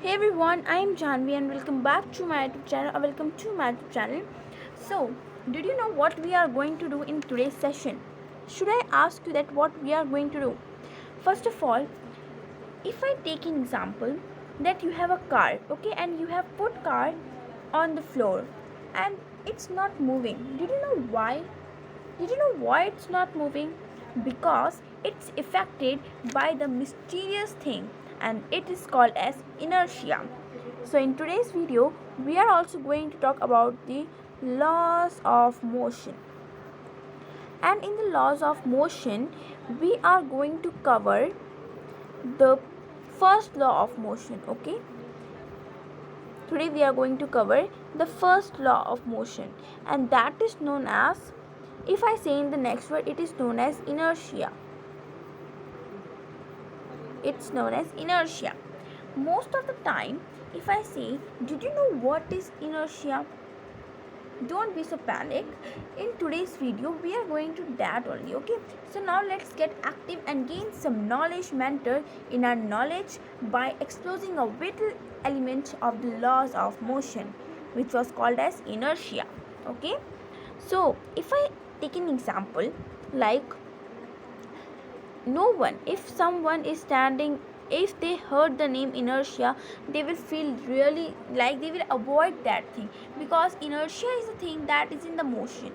Hey everyone, I am Janvi and welcome back to my YouTube channel. Welcome to my YouTube channel. So, did you know what we are going to do in today's session? Should I ask you that what we are going to do? First of all, if I take an example that you have a car, okay, and you have put car on the floor and it's not moving. Did you know why? Did you know why it's not moving? Because it's affected by the mysterious thing and it is called as inertia. So in today's video, we are also going to talk about the laws of motion. And in the laws of motion, we are going to cover the first law of motion, okay? Today we are going to cover the first law of motion, and that is known as, if I say in the next word, it is known as inertia. It's known as inertia. Most of the time, if I say, did you know what is inertia? Don't be so panic. In today's video, we are going to that only, okay? So now let's get active and gain some knowledge mentor in our knowledge by exposing a vital element of the laws of motion, which was called as inertia, okay? So if I take an example, like no one, if someone is standing, if they heard the name inertia, they will feel really like they will avoid that thing, because inertia is a thing that is in the motion,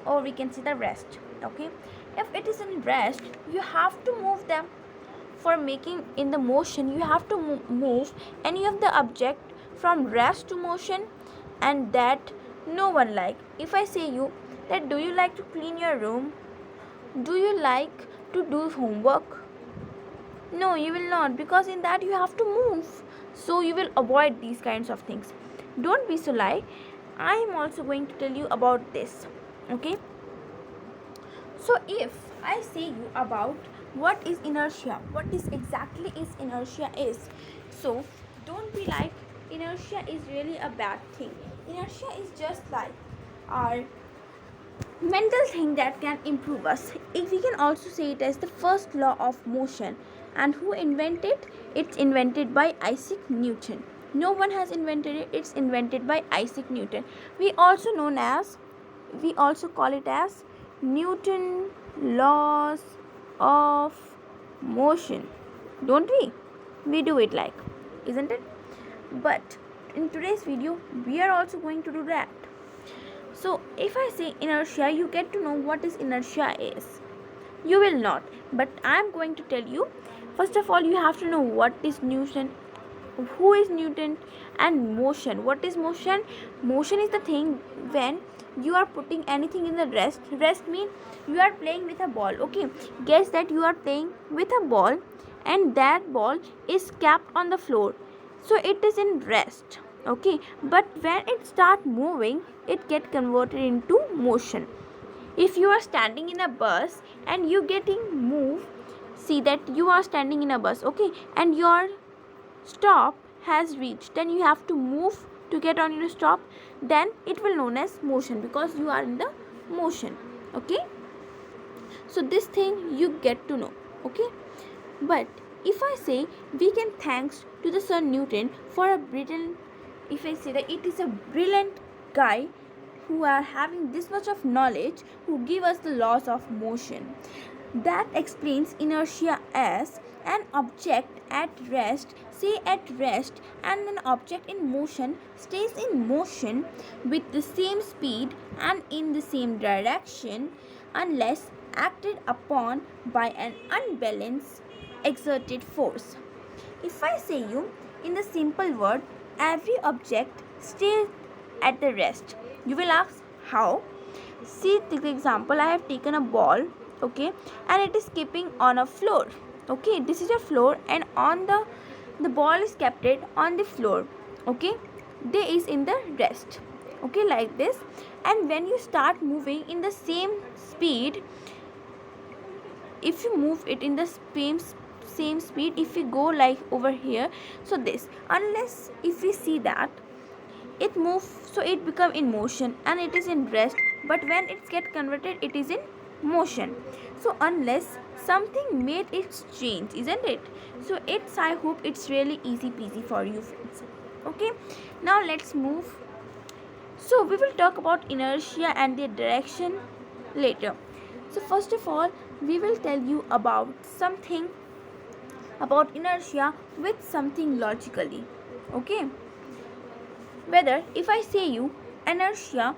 or we can say the rest, okay? If it is in rest, you have to move them. For making in the motion, you have to move any of the object from rest to motion, and that no one like. If I say you that, do you like to clean your room? Do you like to do homework? No, you will not, because in that you have to move. So you will avoid these kinds of things. Don't be so lie. I am also going to tell you about this. Okay? So if I say you about what is inertia, what is exactly is inertia is. So don't be like inertia is really a bad thing. Inertia is just like our mental thing that can improve us. If we can also say it as the first law of motion. And who invented it? It's invented by Isaac Newton. No one has invented it. It's invented by Isaac Newton. We also call it as Newton laws of motion. Don't we? We do it like, isn't it? But in today's video, we are also going to do that. So if I say inertia, you get to know what is inertia is. You will not, but I am going to tell you. First of all, you have to know what is Newton, who is Newton, and motion. What is motion? Motion is the thing when you are putting anything in the rest. Rest means you are playing with a ball. Okay, guess that you are playing with a ball and that ball is kept on the floor. So it is in rest. Okay, but when it start moving, it get converted into motion. If you are standing in a bus and you getting moved, see that you are standing in a bus, okay, and your stop has reached, then you have to move to get on your stop, then it will known as motion, because you are in the motion, okay? So this thing you get to know, okay? But if I say we can thanks to the Sir Newton for a brilliant, if I say that it is a brilliant guy who are having this much of knowledge, who give us the laws of motion, that explains inertia as an object at rest, say at rest, and an object in motion stays in motion with the same speed and in the same direction unless acted upon by an unbalanced exerted force. If I say you in the simple word, every object stays at the rest, you will ask how? See the example, I have taken a ball, okay, and it is keeping on a floor. Okay, this is a floor, and on the ball is kept it on the floor. Okay, they is in the rest. Okay, like this. And when you start moving in the same speed, if you move it in the same speed, if we go like over here, so this, unless if we see that it moves, so it become in motion and it is in rest, but when it get converted, it is in motion. So unless something made it change, isn't it? So I hope it's really easy peasy for you friends. Okay, now let's move. So we will talk about inertia and their direction later. So first of all, we will tell you about something about inertia with something logically. Okay, whether if I say you inertia,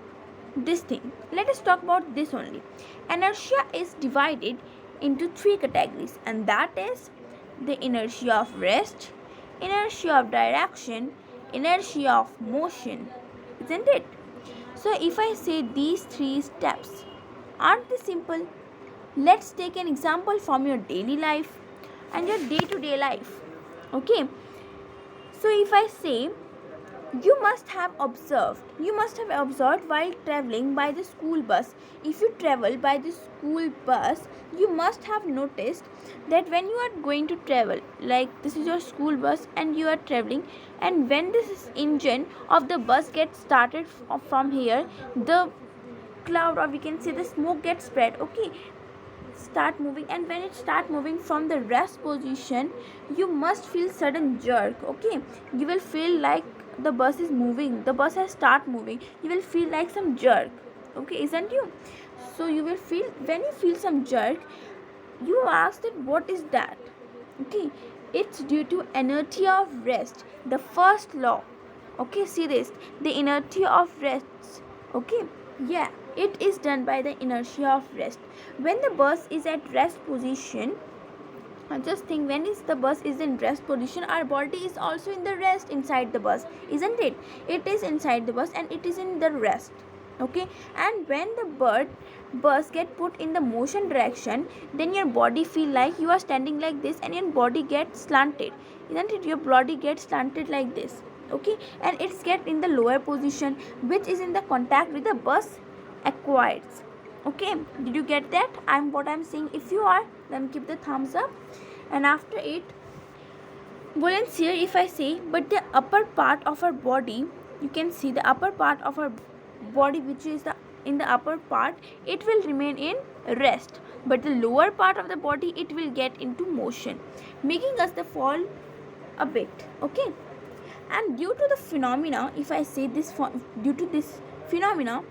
this thing, let us talk about this only. Inertia is divided into three categories, and that is the inertia of rest, inertia of direction, inertia of motion, isn't it? So if I say these three steps, aren't they simple? Let's take an example from your daily life and your day-to-day life. Okay, so if I say you must have observed while traveling by the school bus. If you travel by the school bus, you must have noticed that when you are going to travel, like this is your school bus and you are traveling, and when this engine of the bus gets started from here, the cloud, or we can say the smoke, gets spread. Okay, start moving, and when it start moving from the rest position, you must feel sudden jerk. Okay, you will feel like the bus is moving, the bus has start moving, you will feel like some jerk. Okay, isn't you? So you will feel, when you feel some jerk, you ask that what is that. Okay, it's due to inertia of rest, the first law. Okay, see this, the inertia of rest. Okay, yeah, it is done by the inertia of rest. When the bus is at rest position, just think, when is the bus is in rest position, our body is also in the rest inside the bus, isn't it? It is inside the bus and it is in the rest. Okay, and when the bus get put in the motion direction, then your body feel like you are standing like this and your body gets slanted, isn't it? Your body gets slanted like this. Okay, and it's get in the lower position, which is in the contact with the bus acquires. Okay, did you get that? What I'm saying. If you are, then keep the thumbs up. And after it, volunteer, if I say, but the upper part of our body, you can see the upper part of our body, which is the in the upper part, it will remain in rest, but the lower part of the body, it will get into motion, making us the fall a bit. Okay, and due to the phenomena, if I say this, due to this phenomena,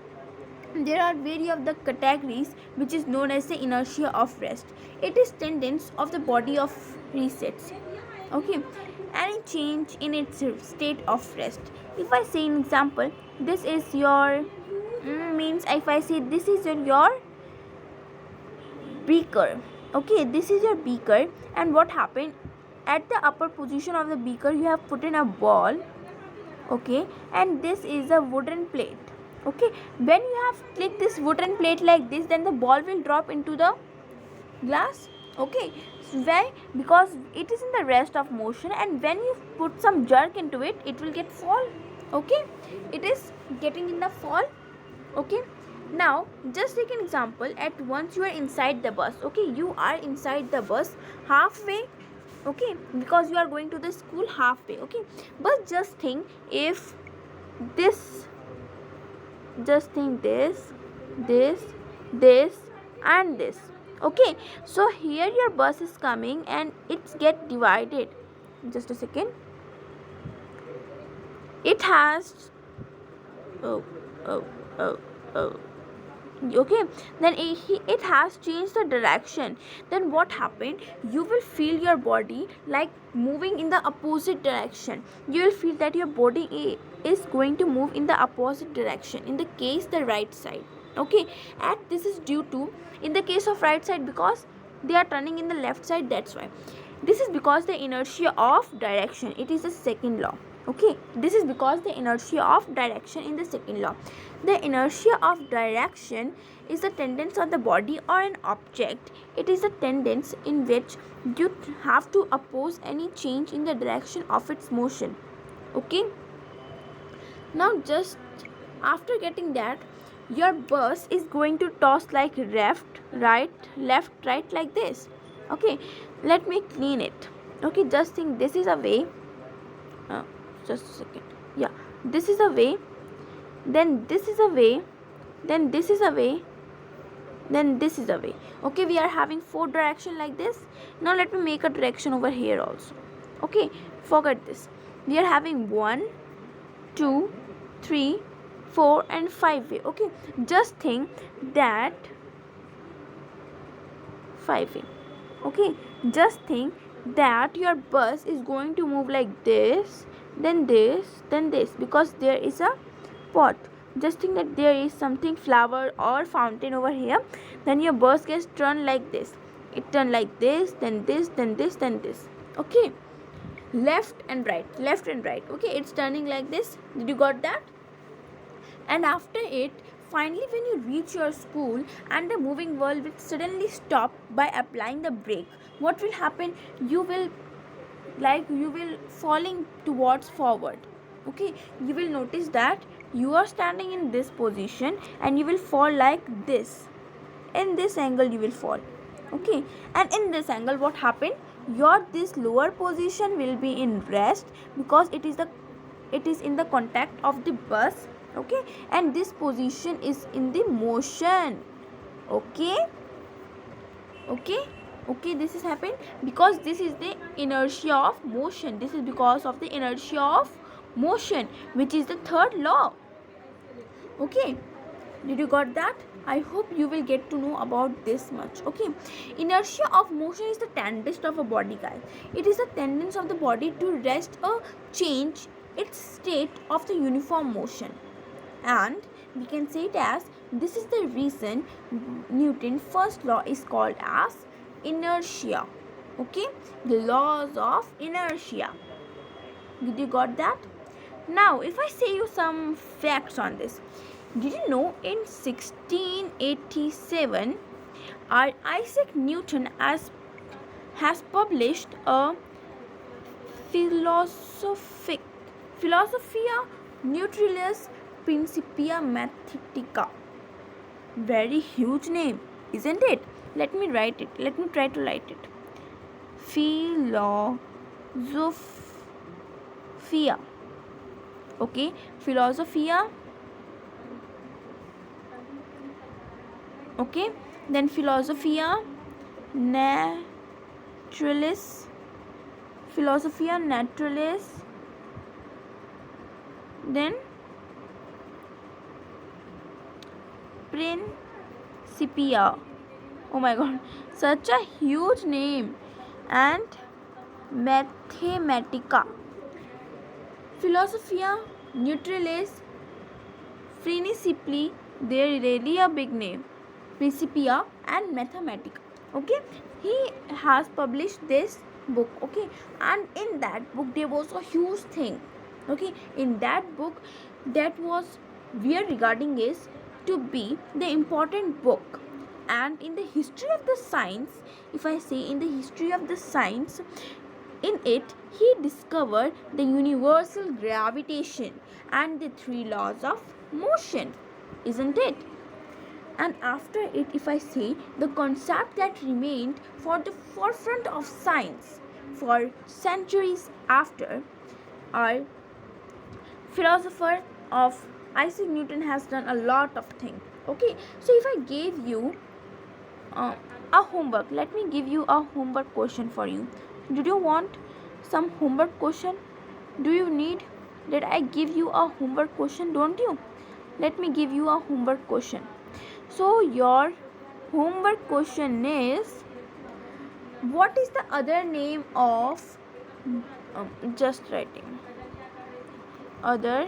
there are various of the categories which is known as the inertia of rest. It is tendency of the body of resets. Okay, any change in its state of rest. If I say an example, this is your means, if I say this is your beaker. Okay, this is your beaker, and what happened, at the upper position of the beaker you have put in a ball. Okay, and this is a wooden plate. Okay, when you have clicked this wooden plate like this, then the ball will drop into the glass. Okay, why? Because it is in the rest of motion, and when you put some jerk into it, it will get fall. Okay, it is getting in the fall. Okay, now just take an example, at once you are inside the bus. Okay, you are inside the bus halfway. Okay, because you are going to the school halfway. Okay, but just think, if this, just think this, and this. Okay, so here your bus is coming and it's get divided. Just a second. It has oh oh oh oh okay, then it has changed the direction. Then what happened, you will feel your body like moving in the opposite direction. You will feel that your body is going to move in the opposite direction, in the case the right side. Okay, and this is due to, in the case of right side, because they are turning in the left side, that's why. This is because the inertia of direction, it is the second law. Okay, this is because the inertia of direction in the second law. The inertia of direction is the tendency of the body or an object. It is a tendency in which you have to oppose any change in the direction of its motion. Okay, now just after getting that, your bus is going to toss like left right like this. Okay, let me clean it. Okay, just think, this is a way, just a second, yeah, this is a way, then this is a way, then this is a way, then this is the way. Okay, we are having 4 direction like this. Now let me make a direction over here also. Okay, forget this. We are having 1, 2, 3, 4 and 5 way. Okay, just think that 5 way. Okay, just think that your bus is going to move like this, then this, then this, because there is a pot. Just think that there is something flower or fountain over here, then your bus gets turned like this. It turn like this, then this, then this, then this. Okay, left and right, left and right. Okay, it's turning like this. Did you got that? And after it, finally when you reach your school and the moving world will suddenly stop by applying the brake, what will happen? You will falling towards forward. Okay, you will notice that you are standing in this position and you will fall like this. In this angle you will fall. Okay, and in this angle what happened? Your this lower position will be in rest, because it is in the contact of the bus. Okay, and this position is in the motion. Okay, this is happened because this is the inertia of motion. This is because of the inertia of motion, which is the third law. Okay, did you got that? I hope you will get to know about this much. Okay, inertia of motion is the tendency of a body, guys. It is the tendency of the body to rest or change its state of the uniform motion, and we can say it as, this is the reason Newton's first law is called as inertia. Okay, the laws of inertia. Did you got that? Now if I say you some facts on this, did you know in 1687 Isaac Newton has published a Philosophia Naturalis Principia Mathematica. Very huge name, isn't it? Let me write it. Let me try to write it. Philosophia. Okay, Philosophia. Okay, then Philosophia Naturalis. Philosophia Naturalis. Then Principia. Oh my god, such a huge name. And Mathematica. Philosophia Naturalis Principia. They're really a big name. Principia and Mathematica. Okay, he has published this book. Okay, and in that book there was a huge thing. Okay, in that book, that was we are regarding is to be the important book. And in the history of the science, if I say in the history of the science, in it he discovered the universal gravitation and the 3 laws of motion, isn't it? And after it, if I say, the concept that remained for the forefront of science for centuries after, our philosopher of Isaac Newton has done a lot of things. Okay, so if I gave you a homework, let me give you a homework question for you. Did you want some homework question? Do you need that I give you a homework question? Don't you? Let me give you a homework question. So your homework question is, what is the other name of just writing other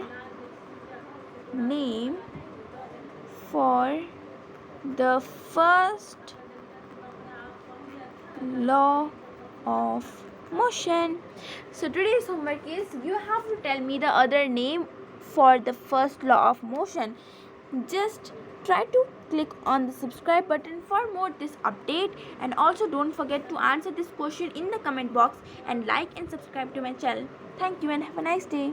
name for the first law of motion? So today's homework is, you have to tell me the other name for the first law of motion. Just try to click on the subscribe button for more this update, and also don't forget to answer this question in the comment box and like and subscribe to my channel. Thank you and have a nice day.